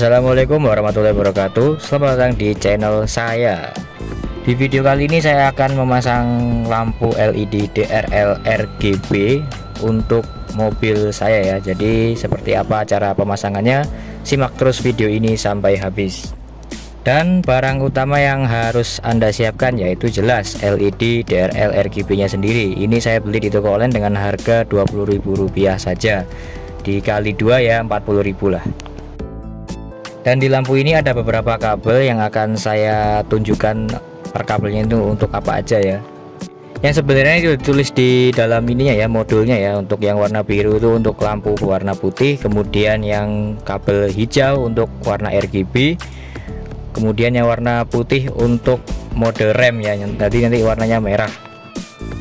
Assalamualaikum warahmatullahi wabarakatuh. Selamat datang di channel saya. Di video kali ini saya akan memasang lampu LED DRL RGB untuk mobil saya ya. Jadi seperti apa cara pemasangannya? Simak terus video ini sampai habis. Dan barang utama yang harus Anda siapkan yaitu jelas LED DRL RGB nya sendiri. Ini saya beli di toko online dengan harga Rp20.000 saja. Dikali 2 ya 40.000 lah. Dan di lampu ini ada beberapa kabel yang akan saya tunjukkan per kabelnya itu untuk apa aja ya. Yang sebenarnya itu ditulis di dalam ininya ya, modulnya ya. Untuk yang warna biru itu untuk lampu warna putih, kemudian yang kabel hijau untuk warna RGB, kemudian yang warna putih untuk mode rem ya, nanti warnanya merah.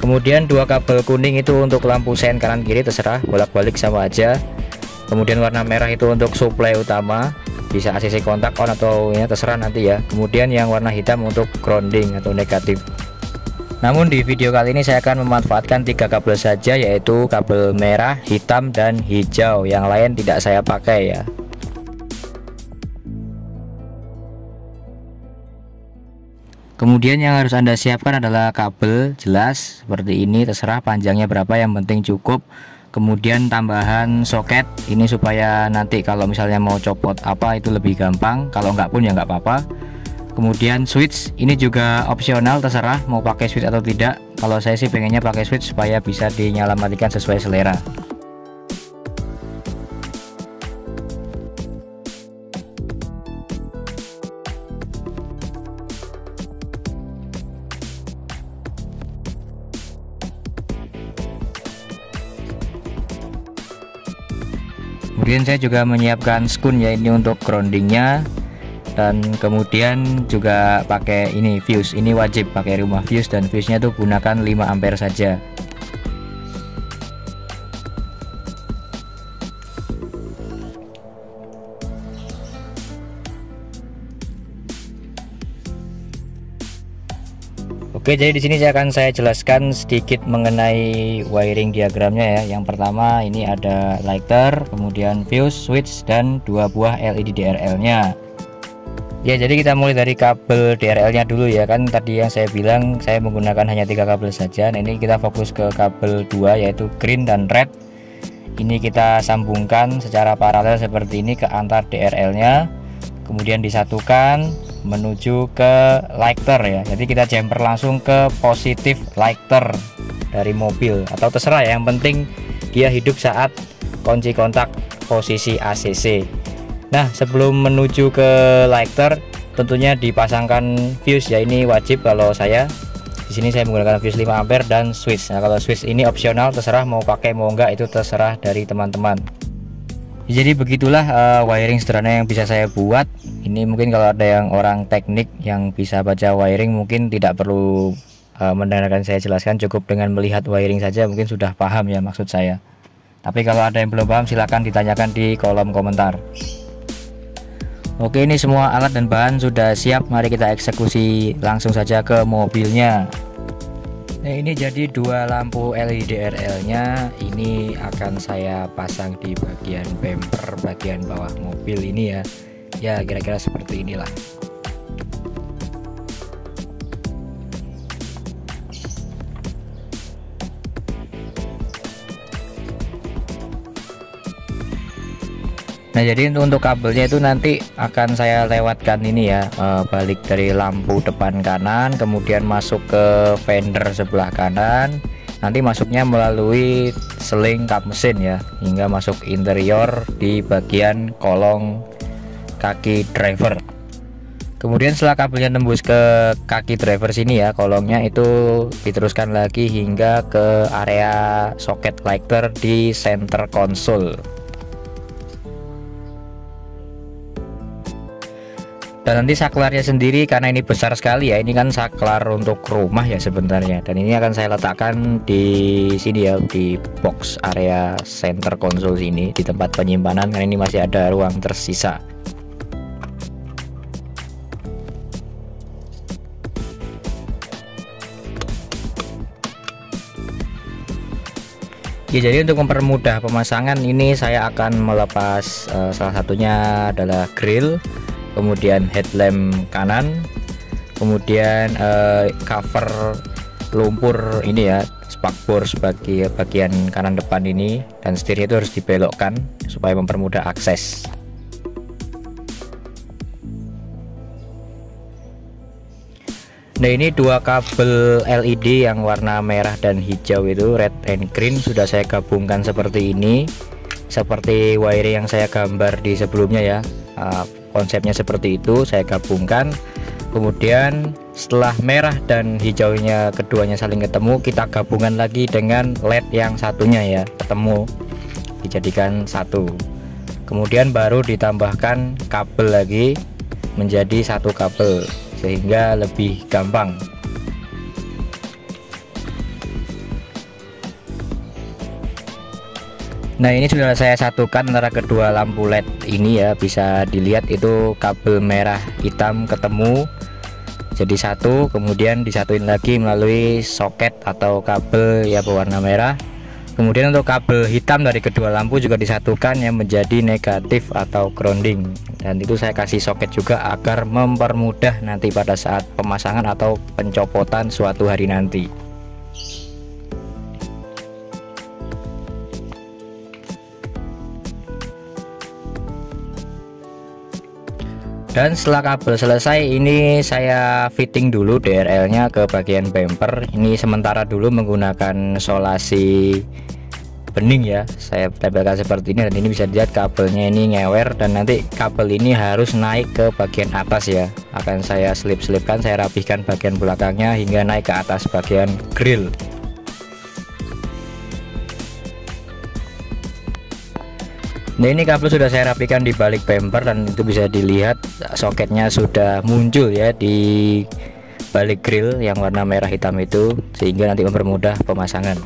Kemudian dua kabel kuning itu untuk lampu sen kanan kiri, terserah bolak-balik sama aja. Kemudian warna merah itu untuk suplai utama, bisa ACC kontak on atau ya terserah nanti ya. Kemudian yang warna hitam untuk grounding atau negatif. Namun di video kali ini saya akan memanfaatkan 3 kabel saja, yaitu kabel merah, hitam, dan hijau. Yang lain tidak saya pakai ya. Kemudian yang harus Anda siapkan adalah kabel, jelas seperti ini, terserah panjangnya berapa, yang penting cukup. Kemudian tambahan soket ini supaya nanti kalau misalnya mau copot apa itu lebih gampang, kalau enggak pun ya enggak apa-apa. Kemudian switch ini juga opsional, terserah mau pakai switch atau tidak. Kalau saya sih pengennya pakai switch supaya bisa dinyala matikan sesuai selera. Kemudian saya juga menyiapkan skun ya, ini untuk groundingnya. Dan kemudian juga pakai ini fuse, ini wajib pakai rumah fuse, dan fuse nya tuh gunakan 5 ampere saja. Oke, jadi di sini saya jelaskan sedikit mengenai wiring diagramnya ya. Yang pertama ini ada lighter, kemudian fuse, switch, dan 2 buah LED DRL-nya. Ya, jadi kita mulai dari kabel DRL-nya dulu ya. Kan tadi yang saya bilang saya menggunakan hanya 3 kabel saja. Nah, ini kita fokus ke kabel 2 yaitu green dan red. Ini kita sambungkan secara paralel seperti ini ke antar DRL-nya. Kemudian disatukan menuju ke lighter ya. Jadi kita jumper langsung ke positif lighter dari mobil atau terserah ya, yang penting dia hidup saat kunci kontak posisi ACC. Nah, sebelum menuju ke lighter tentunya dipasangkan fuse ya, ini wajib. Kalau saya di sini saya menggunakan fuse 5 ampere dan switch. Nah, kalau switch ini opsional, terserah mau pakai mau enggak, itu terserah dari teman-teman. Jadi begitulah wiring sederhana yang bisa saya buat. Ini mungkin kalau ada yang orang teknik yang bisa baca wiring mungkin tidak perlu mendengarkan saya jelaskan, cukup dengan melihat wiring saja mungkin sudah paham ya maksud saya. Tapi kalau ada yang belum paham silahkan ditanyakan di kolom komentar. Oke, ini semua alat dan bahan sudah siap, mari kita eksekusi langsung saja ke mobilnya. Nah, ini jadi 2 lampu LED DRL nya ini akan saya pasang di bagian bumper bagian bawah mobil ini ya. Ya kira-kira seperti inilah. Nah, jadi untuk kabelnya itu nanti akan saya lewatkan ini ya, balik dari lampu depan kanan, kemudian masuk ke fender sebelah kanan, nanti masuknya melalui seling kap mesin ya, hingga masuk interior di bagian kolong kaki driver. Kemudian setelah kabelnya tembus ke kaki driver sini ya, kolongnya itu diteruskan lagi hingga ke area soket lighter di center console. Dan nanti saklarnya sendiri, karena ini besar sekali ya, ini kan saklar untuk rumah ya sebenarnya, dan ini akan saya letakkan di sini ya, di box area center console sini, di tempat penyimpanan, karena ini masih ada ruang tersisa. Ya, jadi untuk mempermudah pemasangan ini saya akan melepas salah satunya adalah grill, kemudian headlamp kanan, kemudian cover lumpur ini ya, spakbor sebagai bagian kanan depan ini, dan setirnya itu harus dibelokkan supaya mempermudah akses. Nah, ini dua kabel LED yang warna merah dan hijau itu, red and green, sudah saya gabungkan seperti ini, seperti wiring yang saya gambar di sebelumnya ya. Konsepnya seperti itu, saya gabungkan. Kemudian setelah merah dan hijaunya keduanya saling ketemu, kita gabungkan lagi dengan LED yang satunya ya, ketemu, dijadikan satu. Kemudian baru ditambahkan kabel lagi menjadi satu kabel, sehingga lebih gampang. Nah, ini sudah saya satukan antara kedua lampu LED ini ya, bisa dilihat itu kabel merah hitam ketemu jadi satu, kemudian disatuin lagi melalui soket atau kabel ya berwarna merah. Kemudian untuk kabel hitam dari kedua lampu juga disatukan yang menjadi negatif atau grounding, dan itu saya kasih soket juga agar mempermudah nanti pada saat pemasangan atau pencopotan suatu hari nanti. Dan setelah kabel selesai, ini saya fitting dulu DRL nya ke bagian bumper. Ini sementara dulu menggunakan solasi bening ya, saya tempelkan seperti ini, dan ini bisa dilihat kabelnya ini ngewer, dan nanti kabel ini harus naik ke bagian atas ya. Akan saya selip-selipkan, saya rapihkan bagian belakangnya hingga naik ke atas bagian grill. Nah, ini kabel sudah saya rapikan di balik bumper, dan itu bisa dilihat soketnya sudah muncul ya di balik grill yang warna merah hitam itu, sehingga nanti mempermudah pemasangan.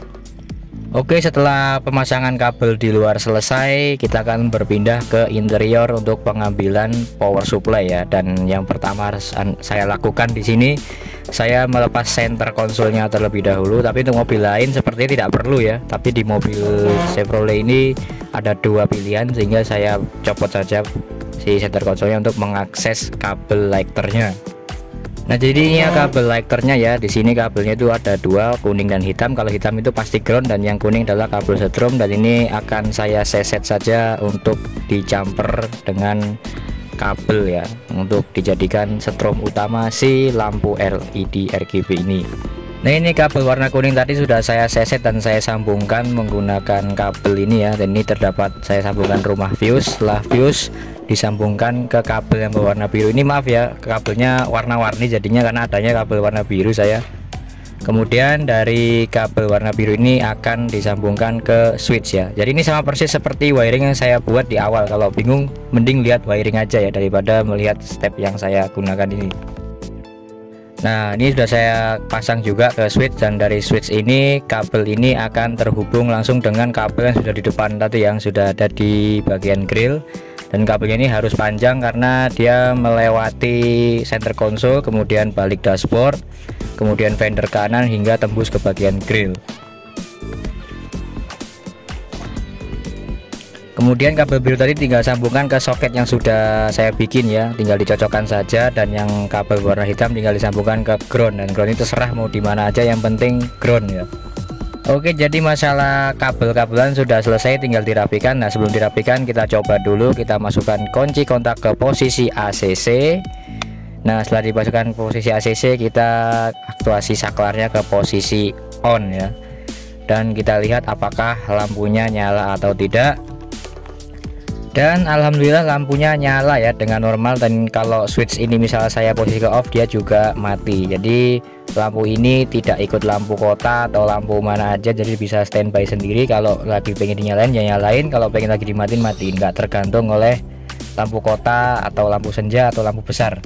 Oke, setelah pemasangan kabel di luar selesai, kita akan berpindah ke interior untuk pengambilan power supply ya. Dan yang pertama saya lakukan di sini, saya melepas center konsolnya terlebih dahulu. Tapi untuk mobil lain sepertinya tidak perlu ya. Tapi di mobil Chevrolet ini ada dua pilihan, sehingga saya copot saja si center konsolnya untuk mengakses kabel lighternya. Nah, jadinya kabel lighternya ya, di sini kabelnya itu ada dua, kuning dan hitam. Kalau hitam itu pasti ground, dan yang kuning adalah kabel setrum. Dan ini akan saya seset saja untuk dijumper dengan kabel ya, untuk dijadikan setrum utama si lampu LED RGB ini. Nah, ini kabel warna kuning tadi sudah saya seset dan saya sambungkan menggunakan kabel ini ya, dan ini terdapat saya sambungkan rumah fuse. Setelah fuse disambungkan ke kabel yang berwarna biru ini, maaf ya kabelnya warna-warni jadinya karena adanya kabel warna biru saya. Kemudian dari kabel warna biru ini akan disambungkan ke switch ya. Jadi ini sama persis seperti wiring yang saya buat di awal. Kalau bingung mending lihat wiring aja ya, daripada melihat step yang saya gunakan ini. Nah, ini sudah saya pasang juga ke switch, dan dari switch ini kabel ini akan terhubung langsung dengan kabel yang sudah di depan tadi yang sudah ada di bagian grill. Dan kabelnya ini harus panjang karena dia melewati center console, kemudian balik dashboard, kemudian fender kanan hingga tembus ke bagian grill. Kemudian kabel biru tadi tinggal sambungkan ke soket yang sudah saya bikin ya, tinggal dicocokkan saja. Dan yang kabel warna hitam tinggal disambungkan ke ground, dan ground itu terserah mau di mana aja, yang penting ground ya. Oke, jadi masalah kabel-kabelan sudah selesai, tinggal dirapikan. Nah, sebelum dirapikan kita coba dulu, kita masukkan kunci kontak ke posisi ACC. Nah, setelah dimasukkan posisi ACC, kita aktuasi saklarnya ke posisi on ya, dan kita lihat apakah lampunya nyala atau tidak. Dan alhamdulillah lampunya nyala ya dengan normal. Dan kalau switch ini misalnya saya posisi ke off, dia juga mati. Jadi lampu ini tidak ikut lampu kota atau lampu mana aja, jadi bisa standby sendiri. Kalau lagi pengen dinyalain ya nyalain, kalau pengen lagi dimatiin matiin, nggak tergantung oleh lampu kota atau lampu senja atau lampu besar.